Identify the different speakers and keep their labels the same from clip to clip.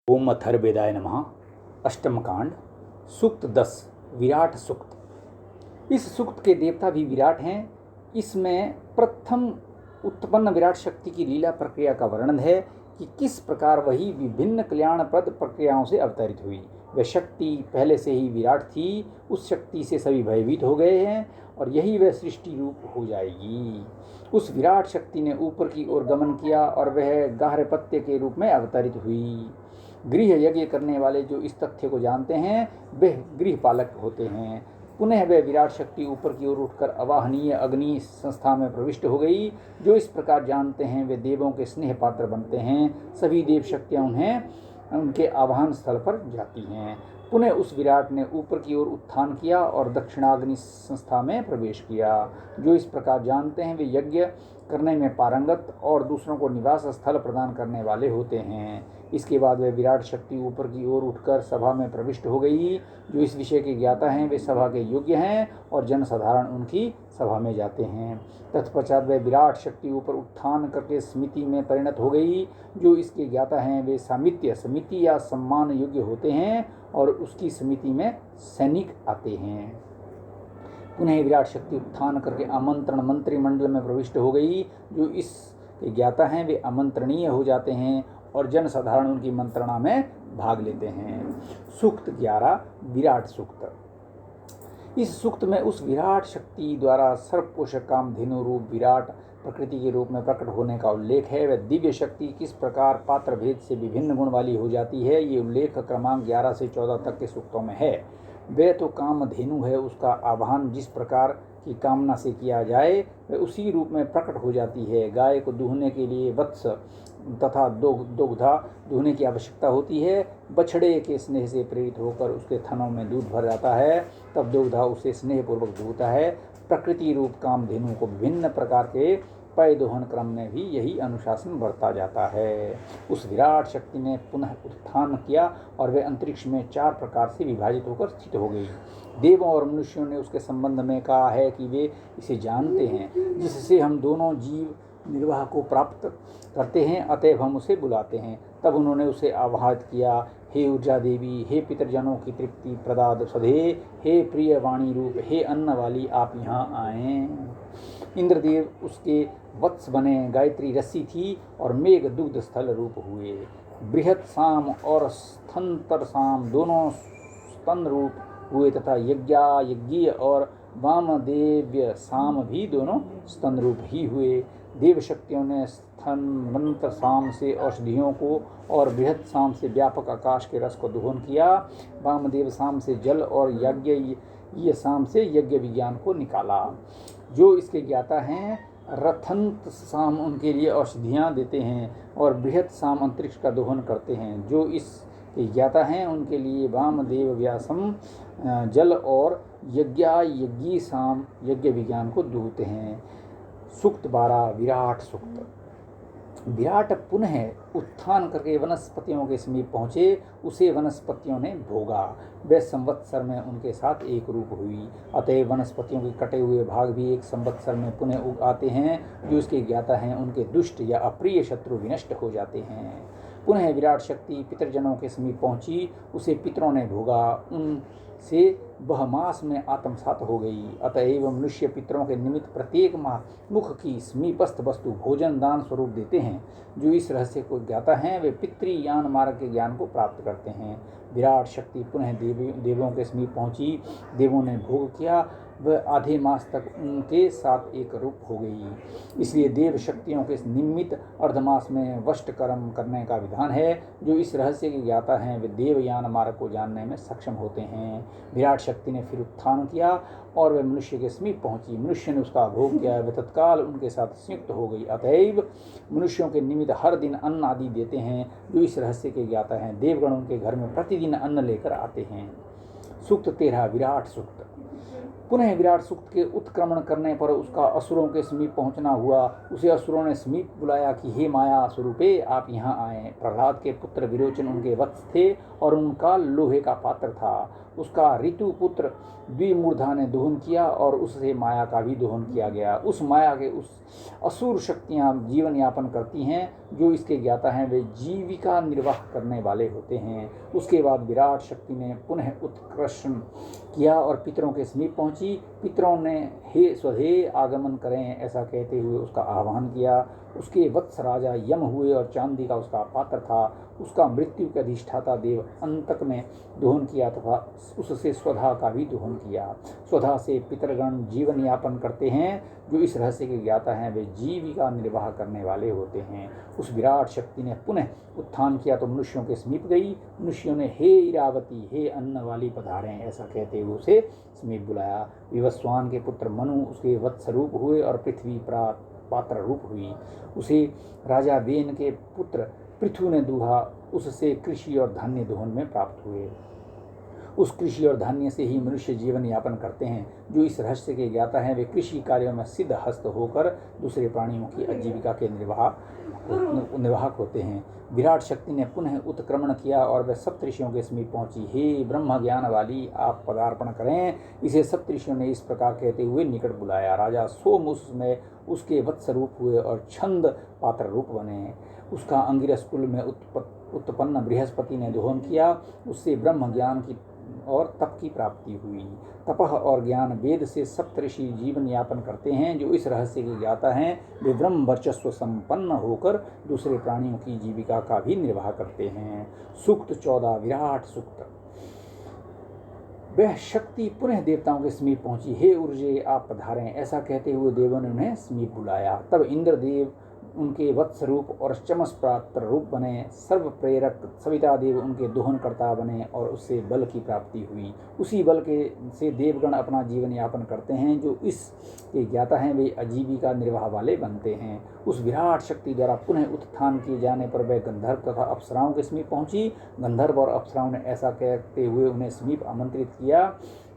Speaker 1: ओम अथर्वेदाय नमः। अष्टम कांड सूक्त 10 विराट सूक्त। इस सूक्त के देवता भी विराट हैं। इसमें प्रथम उत्पन्न विराट शक्ति की लीला प्रक्रिया का वर्णन है कि किस प्रकार वही विभिन्न कल्याणप्रद प्रक्रियाओं से अवतरित हुई। वह शक्ति पहले से ही विराट थी, उस शक्ति से सभी भयभीत हो गए हैं और यही वह सृष्टि रूप हो जाएगी। उस विराट शक्ति ने ऊपर की ओर गमन किया और वह गाह्यपत्य के रूप में अवतरित हुई। गृह यज्ञ करने वाले जो इस तथ्य को जानते हैं वे गृहपालक होते हैं। पुनः वह विराट शक्ति ऊपर की ओर उठकर अवाहनीय अग्नि संस्था में प्रविष्ट हो गई। जो इस प्रकार जानते हैं वे देवों के स्नेह पात्र बनते हैं। सभी देव शक्तियां उन्हें उनके आवाहन स्थल पर जाती हैं। पुनः उस विराट ने ऊपर की ओर उत्थान किया और दक्षिणाग्नि संस्था में प्रवेश किया। जो इस प्रकार जानते हैं वे यज्ञ करने में पारंगत और दूसरों को निवास स्थल प्रदान करने वाले होते हैं। इसके बाद वह विराट शक्ति ऊपर की ओर उठकर सभा में प्रविष्ट हो गई। जो इस विषय के ज्ञाता हैं वे सभा के योग्य हैं और जनसाधारण उनकी सभा में जाते हैं। तत्पश्चात वह विराट शक्ति ऊपर उत्थान करके समिति में परिणत हो गई। जो इसके ज्ञाता हैं वे सामित्य समिति या सम्मान योग्य होते हैं और उसकी समिति में सैनिक आते हैं। पुनः विराट शक्ति उत्थान करके आमंत्रण मंत्रिमंडल में प्रविष्ट हो गई। जो इसके ज्ञाता हैं वे आमंत्रणीय हो जाते हैं और जनसाधारण उनकी मंत्रणा में भाग लेते हैं। सूक्त 11 विराट सूक्त। इस सूक्त में उस विराट शक्ति द्वारा सर्वपोषक कामधेनु रूप विराट प्रकृति के रूप में प्रकट होने का उल्लेख है। वह दिव्य शक्ति किस प्रकार पात्र भेद से विभिन्न गुण वाली हो जाती है, ये उल्लेख क्रमांक 11 से 14 तक के सूक्तों में है। वह तो कामधेनु है, उसका आवाहन जिस प्रकार की कामना से किया जाए वह उसी रूप में प्रकट हो जाती है। गाय को दूहने के लिए वत्स तथा दुग्धा दूहने की आवश्यकता होती है। बछड़े के स्नेह से प्रेरित होकर उसके थनों में दूध भर जाता है, तब दुग्धा उसे स्नेहपूर्वक दूहता है। प्रकृति रूप कामधेनु को विभिन्न प्रकार के पय दोहन क्रम में भी यही अनुशासन बरता जाता है। उस विराट शक्ति ने पुनः उत्थान किया और वे अंतरिक्ष में 4 प्रकार से विभाजित होकर स्थित हो गई। देवों और मनुष्यों ने उसके संबंध में कहा है कि वे इसे जानते हैं, जिससे हम दोनों जीव निर्वाह को प्राप्त करते हैं, अतएव हम उसे बुलाते हैं। तब उन्होंने उसे आह्वान किया, हे ऊर्जा देवी, हे पितरजनों की तृप्ति प्रदाद सधे, हे प्रिय वाणी रूप, हे अन्न वाली, आप यहाँ आएं। इंद्रदेव उसके वत्स बने, गायत्री रस्सी थी और मेघ दुग्ध स्थल रूप हुए। बृहत साम और स्थंतर साम दोनों स्तन रूप हुए तथा यज्ञीय और वामदेव्य साम भी दोनों स्तन रूप ही हुए। देव शक्तियों ने स्थनवंत साम से औषधियों को और बृहत साम से व्यापक आकाश के रस को दोहन किया। वामदेव साम से जल और यज्ञ साम से यज्ञ विज्ञान को निकाला। जो इसके ज्ञाता हैं रथंत साम उनके लिए औषधियाँ देते हैं और बृहत साम अंतरिक्ष का दोहन करते हैं। जो इसके ज्ञाता हैं उनके लिए वामदेव व्यासम जल और यज्ञी साम यज्ञ विज्ञान को दूहते हैं। सूक्त 12 विराट सूक्त। विराट पुनः उत्थान करके वनस्पतियों के समीप पहुँचे, उसे वनस्पतियों ने भोगा। वह संवत्सर में उनके साथ एक रूप हुई, अतएव वनस्पतियों के कटे हुए भाग भी एक संवत्सर में पुनः उग आते हैं। जो इसके ज्ञाता हैं उनके दुष्ट या अप्रिय शत्रु विनष्ट हो जाते हैं। पुनः विराट शक्ति पितरजनों के समीप पहुँची, उसे पितरों ने भोगा, उनसे वह मास में आत्मसात हो गई। अतएव मनुष्य पितरों के निमित्त प्रत्येक माह मुख की समीपस्थ वस्तु भोजन दान स्वरूप देते हैं। जो इस रहस्य को ज्ञाता हैं वे पितृयान मार्ग के ज्ञान को प्राप्त करते हैं। विराट शक्ति पुनः देवों के समीप पहुंची, देवों ने भोग किया, वह आधे मास तक उनके साथ एक रूप हो गई। इसलिए देव शक्तियों के निमित्त अर्धमास में वष्ट कर्म करने का विधान है। जो इस रहस्य के ज्ञाता हैं वे देवयान मार्ग को जानने में सक्षम होते हैं। विराट शक्ति ने फिर उत्थान किया और वह मनुष्य के समीप पहुंची। मनुष्य ने उसका भोग किया, वह तत्काल उनके साथ संयुक्त हो गई। अतएव मनुष्यों के निमित्त हर दिन अन्न आदि देते हैं। जो इस रहस्य के ज्ञाता हैं देवगण उनके घर में प्रतिदिन अन्न लेकर आते हैं। सूक्त 13 विराट सूक्त। पुनः विराट सूक्त के उत्क्रमण करने पर उसका असुरों के समीप पहुंचना हुआ। उसे असुरों ने समीप बुलाया कि हे माया स्वरूपे, आप यहाँ आएं। प्रहलाद के पुत्र विरोचन उनके वत्स थे और उनका लोहे का पात्र था। उसका ऋतु पुत्र द्विमूर्धा ने दोहन किया और उससे माया का भी दोहन किया गया। उस माया के उस असुर शक्तियाँ जीवन यापन करती हैं, जो इसके ज्ञाता हैं वे जीविका निर्वाह करने वाले होते हैं। उसके बाद विराट शक्ति ने पुनः उत्कर्षण किया और पितरों के समीप पहुंची। पितरों ने हे स्वधेय आगमन करें ऐसा कहते हुए उसका आह्वान किया। उसके वत्स राजा यम हुए और चांदी का उसका पात्र था। उसका मृत्यु के अधिष्ठाता देव अंतक ने दोहन किया तथा उससे स्वधा का भी दोहन किया। स्वधा से पितरगण जीवन यापन करते हैं, जो इस रहस्य के ज्ञाता हैं वे जीविका निर्वाह करने वाले होते हैं। उस विराट शक्ति ने पुनः उत्थान किया तो मनुष्यों के समीप गई। मनुष्यों ने हे इरावती, हे अन्न वाली पधारें ऐसा कहते हुए उसे समीप बुलाया। विवस्वान के पुत्र मनु उसके वत्सरूप हुए और पृथ्वी पात्र रूप हुई। उसे राजा वेन के पुत्र पृथु ने दूहा। उससे कृषि और धान्य दोहन में प्राप्त हुए। उस कृषि और धान्य से ही मनुष्य जीवन यापन करते हैं। जो इस रहस्य के ज्ञाता हैं वे कृषि कार्यों में सिद्ध हस्त होकर दूसरे प्राणियों की आजीविका के निर्वाहक होते हैं। विराट शक्ति ने पुनः उत्क्रमण किया और वह सप्तऋषियों के समीप पहुंची। हे ब्रह्म ज्ञान वाली, आप पदार्पण करें। इसे सप्तऋषियों ने इस प्रकार कहते हुए निकट बुलाया। राजा सोम उसमें उसके वत्सरूप हुए और छंद पात्र रूप बने। उसका अंगिरस कुल में उत्पन्न बृहस्पति ने दोहन किया। उससे ब्रह्म ज्ञान की और तप की प्राप्ति हुई। तपह और ज्ञान वेद से सप्तऋषि जीवन यापन करते हैं। जो इस रहस्य के ज्ञाता हैं वे ब्रह्म वर्चस्व संपन्न होकर दूसरे प्राणियों की जीविका का भी निर्वाह करते हैं। सूक्त 14 विराट सूक्त। वह शक्ति पुनः देवताओं के समीप पहुंची। हे ऊर्जे, आप पधारें ऐसा कहते हुए देवों ने उन्हें समीप बुलाया। तब इंद्रदेव उनके वत्सरूप और चमस पात्र रूप बने। सर्व प्रेरक सविता देव उनके दोहनकर्ता बने और उससे बल की प्राप्ति हुई। उसी बल के से देवगण अपना जीवन यापन करते हैं। जो इस के ज्ञाता हैं वे आजीविका निर्वाह वाले बनते हैं। उस विराट शक्ति द्वारा पुनः उत्थान किए जाने पर वह गंधर्व तथा अप्सराओं के समीप पहुंची। गंधर्व और अप्सराओं ने ऐसा कहते हुए उन्हें समीप आमंत्रित किया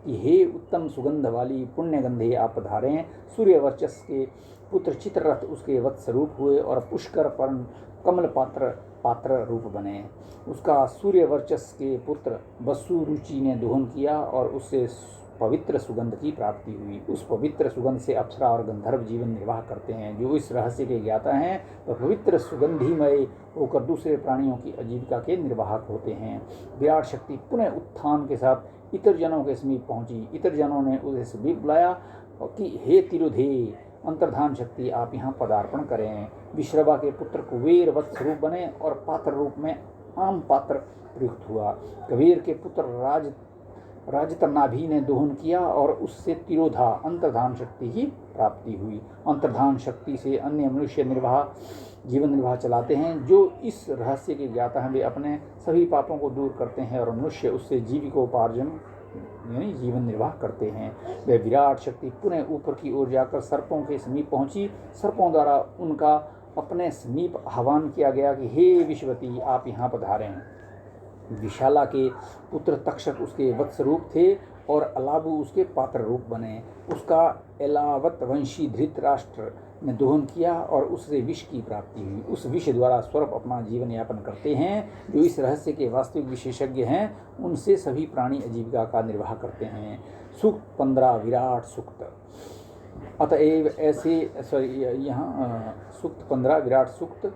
Speaker 1: कि हे उत्तम सुगंध वाली पुण्य गंधे, आप पधारें। सूर्य वर्चस्व के पुत्र चित्ररथ उसके वत्सरूप हुए और पुष्कर पर्ण कमल पात्र रूप बने। उसका सूर्य वर्चस्व के पुत्र वसु रुचि ने दोहन किया और उससे पवित्र सुगंध की प्राप्ति हुई। उस पवित्र सुगंध से अप्सरा और गंधर्व जीवन निर्वाह करते हैं। जो इस रहस्य के ज्ञाता हैं वह पवित्र सुगंधिमय होकर दूसरे प्राणियों की आजीविका के निर्वाहक होते हैं। विराट शक्ति पुनः उत्थान के साथ इतर जनों के समीप पहुंची। इतर जनों ने उसे समीप बुलाया कि हे तिरुधे अंतर्धान शक्ति, आप यहाँ पदार्पण करें। विश्रवा के पुत्र कुबेर वत्स रूप बने और पात्र रूप में आम पात्र प्रयुक्त हुआ। कबीर के पुत्र राजतनाभि ने दोहन किया और उससे तिरोधा अंतर्धान शक्ति की प्राप्ति हुई। अंतर्धान शक्ति से अन्य मनुष्य जीवन निर्वाह चलाते हैं। जो इस रहस्य के ज्ञाता हैं वे अपने सभी पापों को दूर करते हैं और मनुष्य उससे जीविकोपार्जन यानी जीवन निर्वाह करते हैं। वह विराट शक्ति पुनः ऊपर की ओर जाकर सर्पों के समीप पहुंची। सर्पों द्वारा उनका अपने समीप आह्वान किया गया कि हे विश्ववती, आप यहाँ पधारें। विशाला के पुत्र तक्षक उसके वत्सरूप थे और अलाबु उसके पात्र रूप बने। उसका एलावत वंशी धृतराष्ट्र ने दोहन किया और उससे विष की प्राप्ति हुई। उस विष द्वारा स्वरूप अपना जीवन यापन करते हैं। जो इस रहस्य के वास्तविक विशेषज्ञ हैं उनसे सभी प्राणी आजीविका का निर्वाह करते हैं। सूक्त 15 विराट सूक्त। अतएव ऐसे यहाँ सूक्त 15 विराट सूक्त।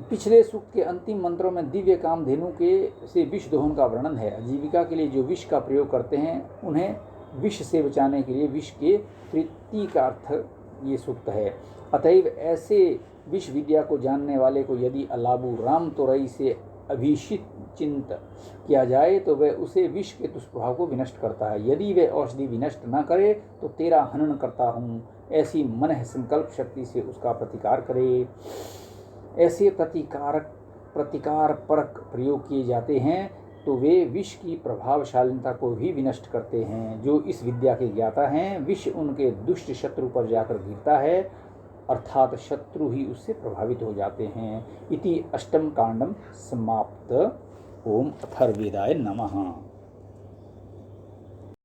Speaker 1: पिछले सूक्त के अंतिम मंत्रों में दिव्य कामधेनु के से विष दोहन का वर्णन है। आजीविका के लिए जो विष का प्रयोग करते हैं उन्हें विष से बचाने के लिए विष के प्रतीकार्थ ये सूक्त है। अतएव ऐसे विष विद्या को जानने वाले को यदि अलाबु राम तोरई से अभिषिचिंत किया जाए तो वह उसे विष के दुष्प्रभाव को विनष्ट करता है। यदि वह औषधि विनष्ट न करे तो तेरा हनन करता हूँ ऐसी मन संकल्प शक्ति से उसका प्रतिकार करे। ऐसे प्रतिकार परक प्रयोग किए जाते हैं तो वे विष की प्रभावशालीता को भी विनष्ट करते हैं। जो इस विद्या के ज्ञाता हैं विष उनके दुष्ट शत्रु पर जाकर गिरता है, अर्थात शत्रु ही उससे प्रभावित हो जाते हैं। इति अष्टम कांडम समाप्त। ओम अथर्ववेदाय नमः।